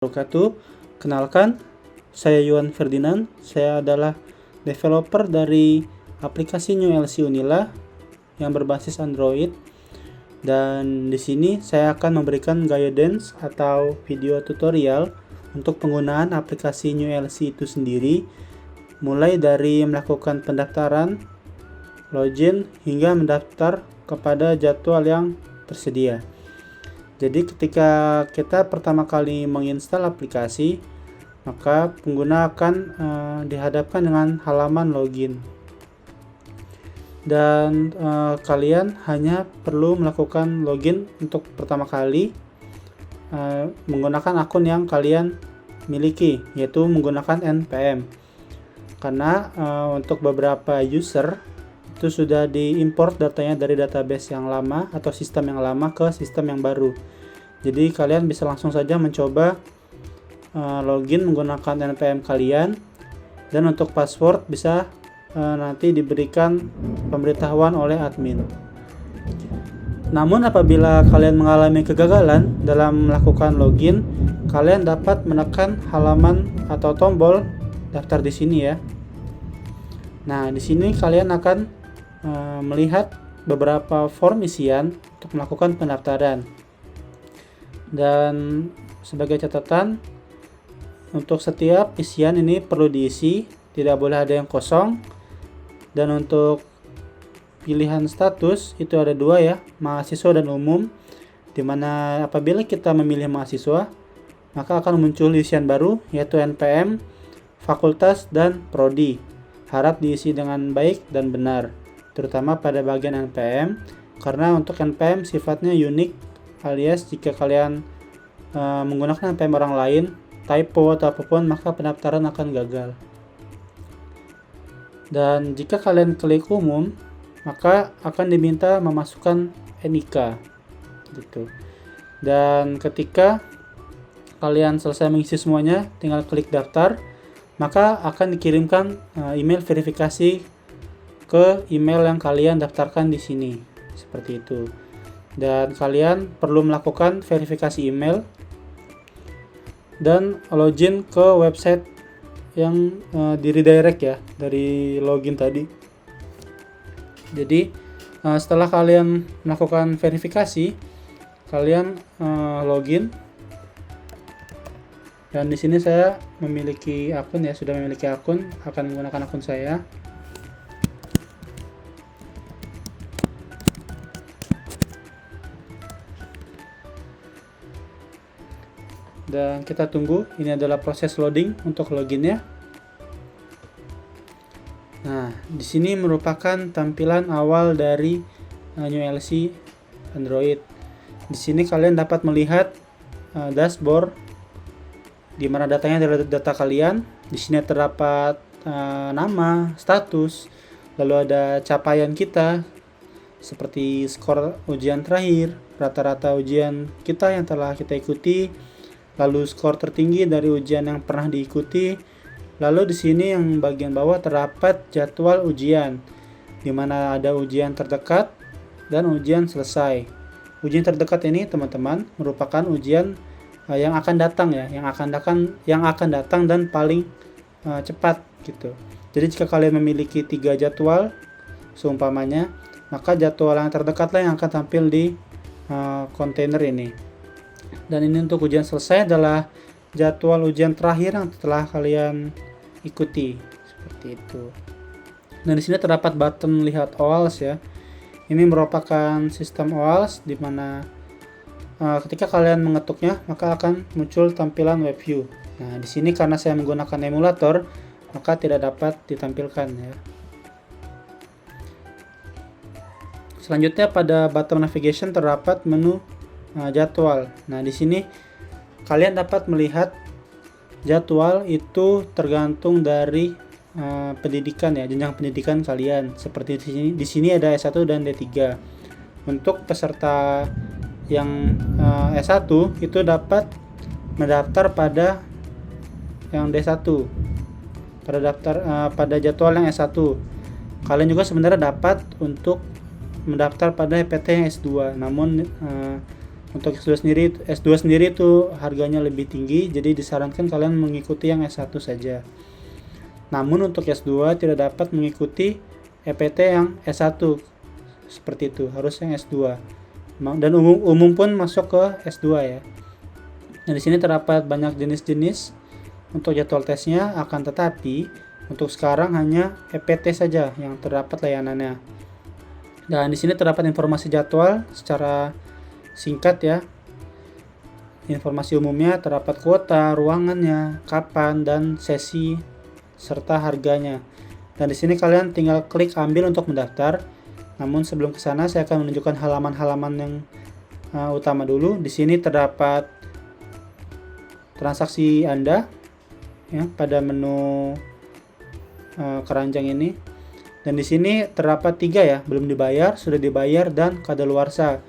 wabarakatuh. Kenalkan, saya Yuan Ferdinand. Saya adalah developer dari aplikasi New LC Unila yang berbasis Android. Dan di sini saya akan memberikan guidance atau video tutorial untuk penggunaan aplikasi New LC itu sendiri, mulai dari melakukan pendaftaran, login, hingga mendaftar kepada jadwal yang tersedia. Jadi ketika kita pertama kali menginstal aplikasi, maka pengguna akan dihadapkan dengan halaman login. Dan kalian hanya perlu melakukan login untuk pertama kali menggunakan akun yang kalian miliki, yaitu menggunakan npm. Karena untuk beberapa user itu sudah diimport datanya dari database yang lama atau sistem yang lama ke sistem yang baru. Jadi kalian bisa langsung saja mencoba login menggunakan npm kalian, dan untuk password bisa nanti diberikan pemberitahuan oleh admin. Namun apabila kalian mengalami kegagalan dalam melakukan login, kalian dapat menekan halaman atau tombol daftar di sini ya. Nah, di sini kalian akan melihat beberapa form isian untuk melakukan pendaftaran. Dan sebagai catatan, untuk setiap isian ini perlu diisi, tidak boleh ada yang kosong. Dan untuk pilihan status itu ada dua ya, mahasiswa dan umum, dimana apabila kita memilih mahasiswa, maka akan muncul isian baru, yaitu npm, fakultas, dan prodi. Harap diisi dengan baik dan benar, terutama pada bagian npm, karena untuk npm sifatnya unik, alias jika kalian menggunakan npm orang lain, typo atau apapun, maka pendaftaran akan gagal. Dan jika kalian klik umum, maka akan diminta memasukkan NIK gitu. Dan ketika kalian selesai mengisi semuanya, tinggal klik daftar, maka akan dikirimkan email verifikasi ke email yang kalian daftarkan di sini, seperti itu. Dan kalian perlu melakukan verifikasi email dan login ke website yang di redirect ya dari login tadi. Jadi setelah kalian melakukan verifikasi, kalian login. Dan di sini saya memiliki akun ya, sudah memiliki akun, akan menggunakan akun saya. Dan kita tunggu, ini adalah proses loading untuk loginnya. Nah, di sini merupakan tampilan awal dari New LC Android. Di sini kalian dapat melihat dashboard, di mana datanya adalah data kalian. Di sini terdapat nama, status, lalu ada capaian kita seperti skor ujian terakhir, rata-rata ujian kita yang telah kita ikuti, lalu skor tertinggi dari ujian yang pernah diikuti. Lalu di sini yang bagian bawah terdapat jadwal ujian, di mana ada ujian terdekat dan ujian selesai. Ujian terdekat ini teman-teman merupakan ujian yang akan datang ya, yang akan datang dan paling cepat gitu. Jadi jika kalian memiliki 3 jadwal seumpamanya, maka jadwal yang terdekatlah yang akan tampil di kontainer ini. Dan ini untuk ujian selesai adalah jadwal ujian terakhir yang telah kalian ikuti, seperti itu. Dan di sini terdapat button lihat OWASP ya. Ini merupakan sistem OWASP di mana ketika kalian mengetuknya, maka akan muncul tampilan web view. Nah, di sini karena saya menggunakan emulator, maka tidak dapat ditampilkan ya. Selanjutnya pada button navigation terdapat menu jadwal. Nah, di sini kalian dapat melihat jadwal itu tergantung dari pendidikan ya, jenjang pendidikan kalian. Seperti di sini ada S1 dan D3. Untuk peserta yang S1 itu dapat mendaftar pada yang D1, pada jadwal yang S1. Kalian juga sebenarnya dapat untuk mendaftar pada PT yang S2, namun Untuk S2 sendiri itu harganya lebih tinggi, jadi disarankan kalian mengikuti yang S1 saja. Namun untuk S2 tidak dapat mengikuti EPT yang S1 seperti itu, harus yang S2. Dan umum pun masuk ke S2 ya. Nah, di sini terdapat banyak jenis-jenis untuk jadwal tesnya, akan tetapi untuk sekarang hanya EPT saja yang terdapat layanannya. Dan di sini terdapat informasi jadwal secara singkat ya. Informasi umumnya terdapat kuota, ruangannya, kapan dan sesi serta harganya. Dan di sini kalian tinggal klik ambil untuk mendaftar. Namun sebelum ke sana saya akan menunjukkan halaman-halaman yang utama dulu. Di sini terdapat transaksi Anda ya pada menu keranjang ini. Dan di sini terdapat 3 ya, belum dibayar, sudah dibayar, dan kadaluarsa.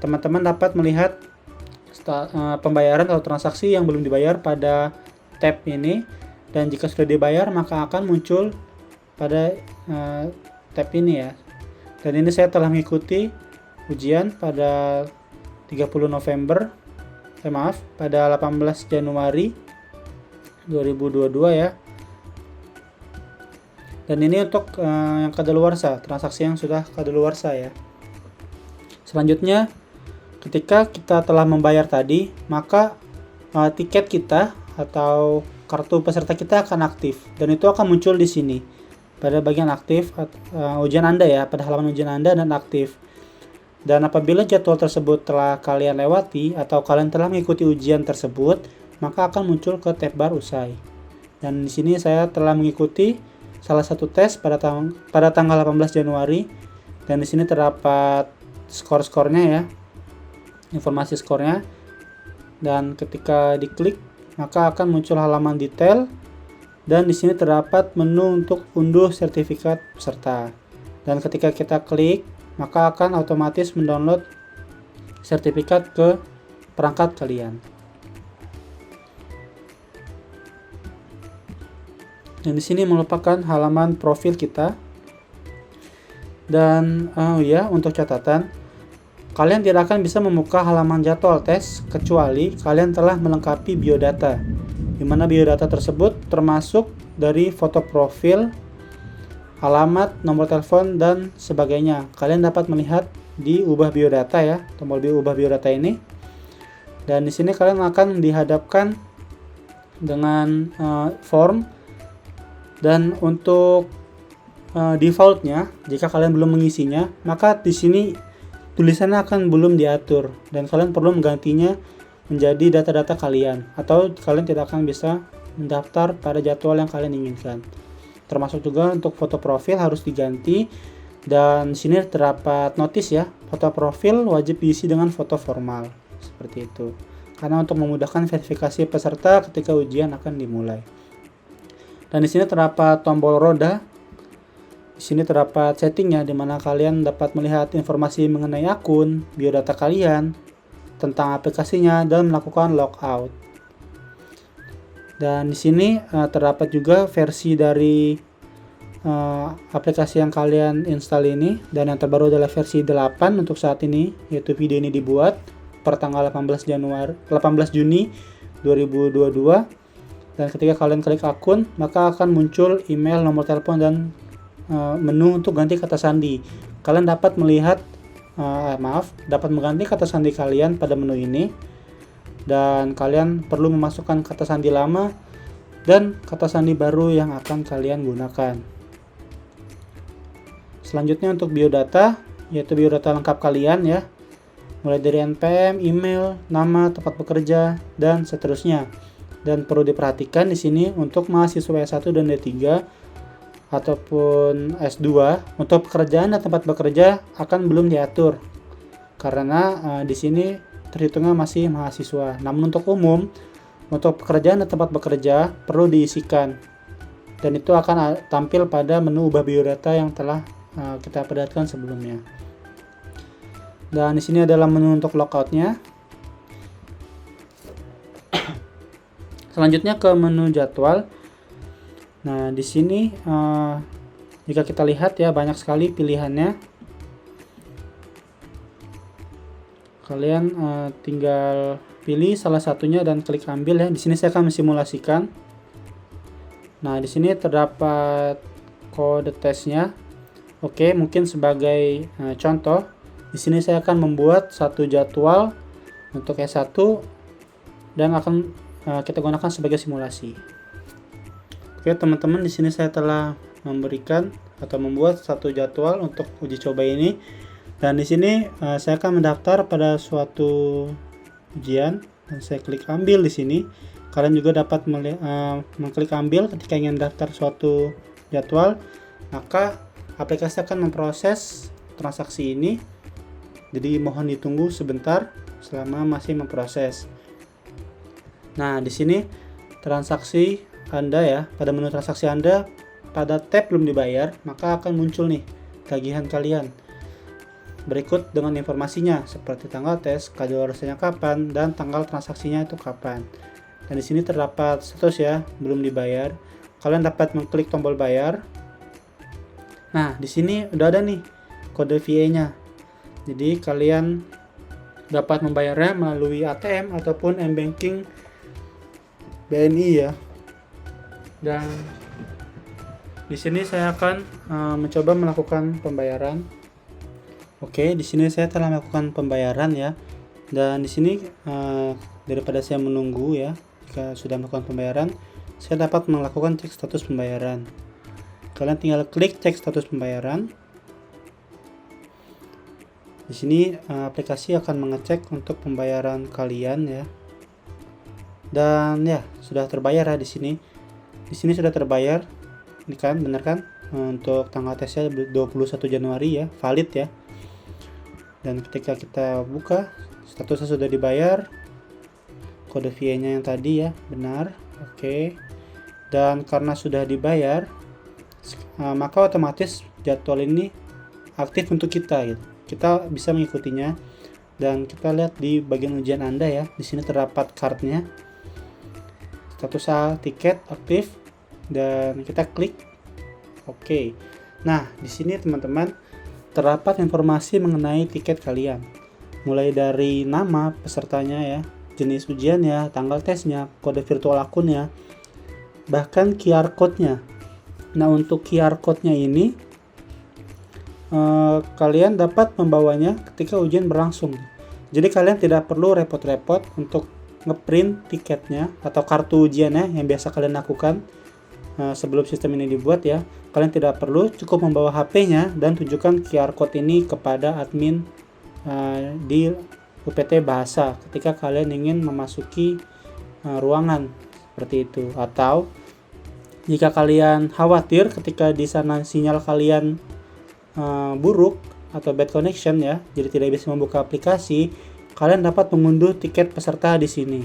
Teman-teman dapat melihat pembayaran atau transaksi yang belum dibayar pada tab ini, dan jika sudah dibayar maka akan muncul pada tab ini ya. Dan ini saya telah mengikuti ujian pada 30 November pada 18 Januari 2022 ya. Dan ini untuk yang kadaluarsa, transaksi yang sudah kadaluarsa ya. Selanjutnya, ketika kita telah membayar tadi, maka tiket kita atau kartu peserta kita akan aktif, dan itu akan muncul di sini pada bagian aktif ujian Anda ya, pada halaman ujian Anda dan aktif. Dan apabila jadwal tersebut telah kalian lewati atau kalian telah mengikuti ujian tersebut, maka akan muncul ke tab bar usai. Dan di sini saya telah mengikuti salah satu tes pada tanggal 18 Januari, dan di sini terdapat skor-skornya ya, informasi skornya. Dan ketika diklik maka akan muncul halaman detail, dan di sini terdapat menu untuk unduh sertifikat peserta. Dan ketika kita klik maka akan otomatis mendownload sertifikat ke perangkat kalian. Dan di sini merupakan halaman profil kita. Dan untuk catatan, kalian tidak akan bisa membuka halaman jadwal tes kecuali kalian telah melengkapi biodata, di mana biodata tersebut termasuk dari foto profil, alamat, nomor telepon dan sebagainya. Kalian dapat melihat di ubah biodata ya, tombol ubah biodata ini. Dan di sini kalian akan dihadapkan dengan form. Dan untuk defaultnya, jika kalian belum mengisinya, maka di sini tulisannya akan belum diatur, dan kalian perlu menggantinya menjadi data-data kalian, atau kalian tidak akan bisa mendaftar pada jadwal yang kalian inginkan. Termasuk juga untuk foto profil harus diganti, dan di sini terdapat notis ya, foto profil wajib diisi dengan foto formal, seperti itu. Karena untuk memudahkan verifikasi peserta ketika ujian akan dimulai. Dan di sini terdapat tombol roda. Di sini terdapat settingnya, di mana kalian dapat melihat informasi mengenai akun, biodata kalian, tentang aplikasinya, dan melakukan logout. Dan di sini terdapat juga versi dari aplikasi yang kalian install ini, dan yang terbaru adalah versi 8 untuk saat ini, yaitu video ini dibuat per tanggal 18 Juni 2022. Dan ketika kalian klik akun, maka akan muncul email, nomor telepon, dan menu untuk ganti kata sandi. Kalian dapat melihat dapat mengganti kata sandi kalian pada menu ini, dan kalian perlu memasukkan kata sandi lama dan kata sandi baru yang akan kalian gunakan. Selanjutnya untuk biodata, yaitu biodata lengkap kalian ya, mulai dari NPM, email, nama, tempat bekerja, dan seterusnya. Dan perlu diperhatikan di sini untuk mahasiswa S1 dan D3 ataupun S2, untuk pekerjaan dan tempat bekerja akan belum diatur karena di sini terhitungnya masih mahasiswa. Namun untuk umum, untuk pekerjaan dan tempat bekerja perlu diisikan, dan itu akan tampil pada menu ubah biodata yang telah kita perlihatkan sebelumnya. Dan di sini adalah menu untuk logoutnya. Selanjutnya ke menu jadwal. Nah, di sini jika kita lihat ya, banyak sekali pilihannya. kalian tinggal pilih salah satunya dan klik ambil ya. Di sini saya akan mensimulasikan. Nah, di sini terdapat kode tesnya. Oke, mungkin sebagai contoh, di sini saya akan membuat satu jadwal untuk S1 dan akan kita gunakan sebagai simulasi. Oke, teman-teman, di sini saya telah memberikan atau membuat satu jadwal untuk uji coba ini. Dan di sini saya akan mendaftar pada suatu ujian dan saya klik ambil di sini. Kalian juga dapat mengklik ambil ketika ingin daftar suatu jadwal, maka aplikasi akan memproses transaksi ini. Jadi mohon ditunggu sebentar selama masih memproses. Nah, di sini transaksi Anda ya, pada menu transaksi Anda pada tab belum dibayar, maka akan muncul nih tagihan kalian. Berikut dengan informasinya seperti tanggal tes, kadaluarsanya kapan, dan tanggal transaksinya itu kapan. Dan di sini terdapat status ya, belum dibayar. Kalian dapat mengklik tombol bayar. Nah, di sini udah ada nih kode VA-nya. Jadi kalian dapat membayarnya melalui ATM ataupun m-banking BNI ya. Dan di sini saya akan mencoba melakukan pembayaran. Oke, di sini saya telah melakukan pembayaran ya. Dan di sini daripada saya menunggu ya, jika sudah melakukan pembayaran, saya dapat melakukan cek status pembayaran. Kalian tinggal klik cek status pembayaran. Di sini aplikasi akan mengecek untuk pembayaran kalian ya. Dan ya, sudah terbayar ya di sini. Di sini sudah terbayar. Ini kan, benar kan? Untuk tanggal tesnya 21 Januari ya, valid ya. Dan ketika kita buka, statusnya sudah dibayar. Kode VA-nya yang tadi ya, benar. Oke. Dan karena sudah dibayar, maka otomatis jadwal ini aktif untuk kita gitu. Kita bisa mengikutinya. Dan kita lihat di bagian ujian Anda ya. Di sini terdapat cardnya. Status tiket aktif dan kita klik oke. Nah, di sini teman-teman terdapat informasi mengenai tiket kalian. Mulai dari nama pesertanya ya, jenis ujiannya, tanggal tesnya, kode virtual akunnya, bahkan QR code-nya. Nah, untuk QR code-nya ini kalian dapat membawanya ketika ujian berlangsung. Jadi kalian tidak perlu repot-repot untuk ngeprint tiketnya atau kartu ujiannya yang biasa kalian lakukan sebelum sistem ini dibuat ya. Kalian tidak perlu, cukup membawa HP-nya dan tunjukkan QR code ini kepada admin di UPT Bahasa ketika kalian ingin memasuki ruangan seperti itu. Atau jika kalian khawatir ketika di sana sinyal kalian buruk atau bad connection ya, jadi tidak bisa membuka aplikasi, kalian dapat mengunduh tiket peserta di sini.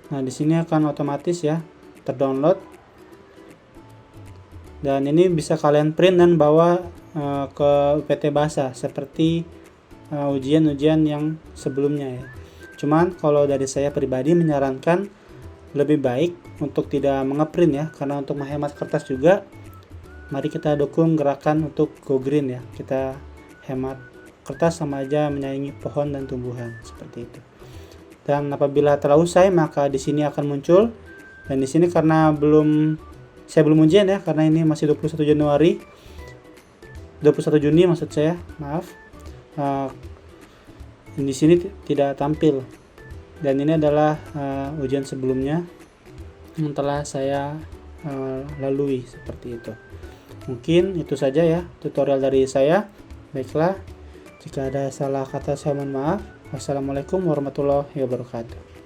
Nah, di sini akan otomatis ya terdownload. Dan ini bisa kalian print dan bawa ke UPT Bahasa seperti ujian-ujian yang sebelumnya ya. Cuman kalau dari saya pribadi menyarankan lebih baik untuk tidak mengeprint ya, karena untuk menghemat kertas juga. Mari kita dukung gerakan untuk Go Green ya. Kita hemat kertas sama aja menyaingi pohon dan tumbuhan seperti itu. Dan apabila telah usai, maka di sini akan muncul. Dan di sini karena saya belum ujian ya, karena ini masih 21 Juni maksud saya, maaf. Di sini tidak tampil. Dan ini adalah ujian sebelumnya yang telah saya lalui seperti itu. Mungkin itu saja ya tutorial dari saya. Baiklah, jika ada salah kata saya mohon maaf. Wassalamualaikum warahmatullahi wabarakatuh.